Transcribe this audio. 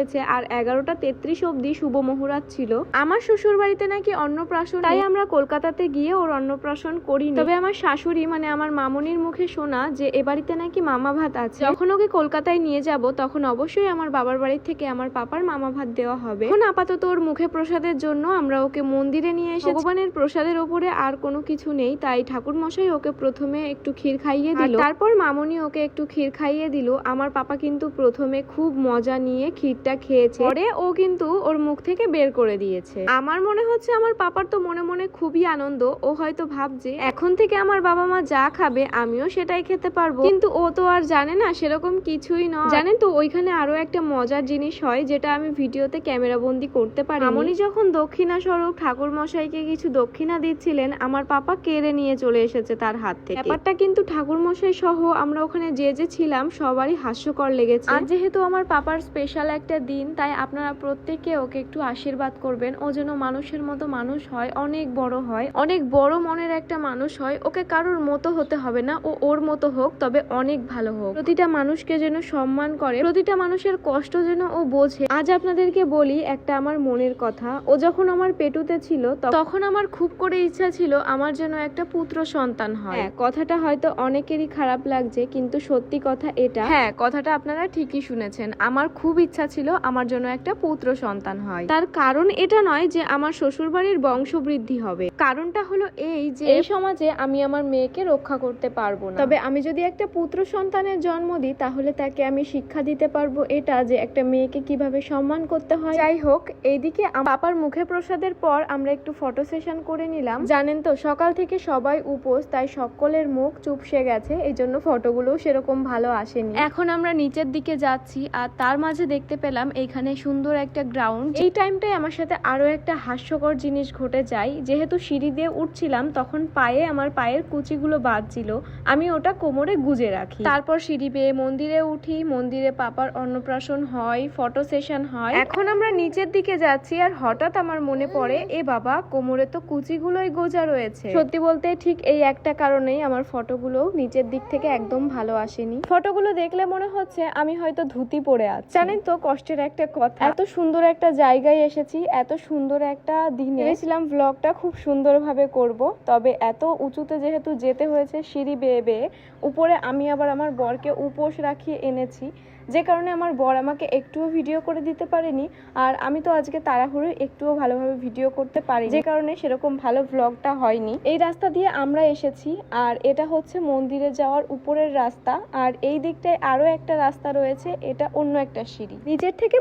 হয়েছে আর 11টা 33 অবধি শুভ মুহূর্ত ছিল। আমার শ্বশুর বাড়িতে নাকি অন্নপ্রাশন, তাই আমরা কলকাতাতে গিয়ে ওর অন্নপ্রাশন করিনি। তবে আমার শাশুড়ি মানে আমার মামনির মুখে শোনা যে এ বাড়িতে নাকি মামা ভাত আছে। যখন ওকে কলকাতায় নিয়ে যাব তখন অবশ্যই আমার বাবার বাড়ি থেকে আমার পাপার মামা ভাত দেওয়া হবে। এখন আপাতত ওর মুখে প্রসাদের জন্য আমরা ওকে মন্দিরে নিয়ে এসে ভগবানের প্রসাদের ওপরে আর কোনো কিছু নেই, তাই ঠাকুর মশাই ওকে প্রথমে একটু ক্ষীর খাইয়ে দিল, তারপর মামনি ওকে একটু ক্ষীর খাইয়ে দিল। আমার পাপা কিন্তু প্রথমে খুব মজা নিয়ে ক্ষীরটা খেয়েছে, পরে ও কিন্তু ওর মুখ থেকে বের করে দিয়েছে। আমার মনে হচ্ছে আমার পাপার তো মনে মনে খুবই আনন্দ। ও হয়তো ভাবছে এখন থেকে আমার বাবা মা যা খাবে আমিও সেটাই খেতে পারবো, কিন্তু ও তো আর জানে না সেরকম কিছুই নয়। জানেন তো ওইখানে আরো একটা মজার জিনিস হয় যেটা আমি ভিডিওতে ক্যামেরা বন্দি করতে পারি। মামনি যখন দক্ষিণা স্বরূপ ঠাকুর মশাইকে কিছু দক্ষিণা দিচ্ছিলেন, আমার পাপা কেড়ে নিয়ে চলে এসেছে তার হাত থেকে। ব্যাপারটা কিন্তু ঠাকুর মশাই সহ আমরা ওখানে যে যে ছিলাম সবারই হাস্যকর লেগেছে। আর যেহেতু আমার পাপার স্পেশাল একটা দিন, তাই আপনারা প্রত্যেকে ওকে একটু আশীর্বাদ করবেন। ও যেন মানুষের মতো মানুষ হয়, অনেক বড় হয়, অনেক বড় মনের একটা মানুষ হয়। ওকে কারোর মতো হতে হবে না, ও ওর মতো হোক, তবে অনেক ভালো হোক। প্রতিটা মানুষকে যেন সম্মান করে, প্রতিটা মানুষের কষ্ট যেন ও বোঝে। আজ আপনাদেরকে বলি একটা আমার মনের কথা। ও যখন আমার পেটুতে ছিল তখন আমার খুব করে ইচ্ছা ছিল আমার যেন একটা পুত্র সন্তান হয়। হ্যাঁ, কথাটা হয়তো অনেকেরই খারাপ লাগছে, কিন্তু সত্যি কথা এটা। হ্যাঁ, কথাটা আপনারা ঠিকই শুনেছেন। আমার খুব ইচ্ছা ছিল আমার জন্য একটা পুত্র সন্তান হয়। তার কারণ এটা নয় যে আমার শ্বশুর বাড়ির বংশবৃদ্ধি হবে, কারণটা হলো এই যে এই সমাজে আমি আমার মেয়েকে রক্ষা করতে পারবো না। তবে আমি যদি একটা পুত্র সন্তানের জন্ম দিই তাহলে তাকে আমি শিক্ষা দিতে পারবো এটা যে একটা মেয়েকে কিভাবে সম্মান করতে হয়। যাই হোক, এইদিকে পাপার মুখে প্রসাদের পর আমরা একটু ফটো সেশন করে নিলাম। জানেন তো সকাল থেকে সবাই উপোস, তাই সকলের মুখ চুপসে গেছে, এই জন্য ফটোগুলো সেরকম ভালো আসেনি। এখন আমরা নিচের দিকে যাচ্ছি আর তার মাঝে দেখতে পেলাম এইখানে সুন্দর একটা গ্রাউন্ড। এই টাইমটায় আমার সাথে আরো একটা হাস্যকর জিনিস ঘটে যায়। যেহেতু সিঁড়ি দিয়ে উঠছিলাম তখন আমার পায়ের কুচিগুলো বাজছিল, আমি ওটা কোমরে গুজে রাখি। তারপর সিঁড়ি বেয়ে মন্দিরে উঠি, মন্দিরে পাপার অন্নপ্রাশন হয়, ফটো সেশন হয়। এখন আমরা নিচের দিকে যাচ্ছি আর হঠাৎ আমার মনে পড়ে এ বাবা, কোমরে তো কুচিগুলোই গোজা রয়েছে। সত্যি বলতে ঠিক এই একটা কারণেই আমার ফটোগুলো নিচের দিক থেকে একদম ভালো আসেনি। ফটোগুলো দেখলে মনে হচ্ছে আমি হয়তো ধুতি পরে আছি। জানেন তো কষ্টের একটা কথা, এত সুন্দর একটা জায়গায় এসেছি, এত সুন্দর একটা দিনে ভেবেছিলাম ব্লগটা খুব সুন্দরভাবে করব, তবে এত উঁচুতে যেহেতু যেতে হয়েছে সিঁড়ি বেয়ে বেয়ে উপরে, আমি আবার আমার বরকে উপোস রাখিয়ে এনেছি, যে কারণে আমার বর আমাকে একটুও ভিডিও করে দিতে পারেনি। আর আমি তো আজকে তাড়াহুড়ো একটুও ভালোভাবে ভিডিও করতে পারি, যে কারণে সেরকম ভালো ভ্লগটা হয়নি। এই রাস্তা দিয়ে আমরা এসেছি আর এটা হচ্ছে মন্দিরে যাওয়ার উপরের রাস্তা, আর এই দিকটায় আরো একটা রাস্তা রয়েছে, এটা অন্য একটা সিঁড়ি। নিচের থেকে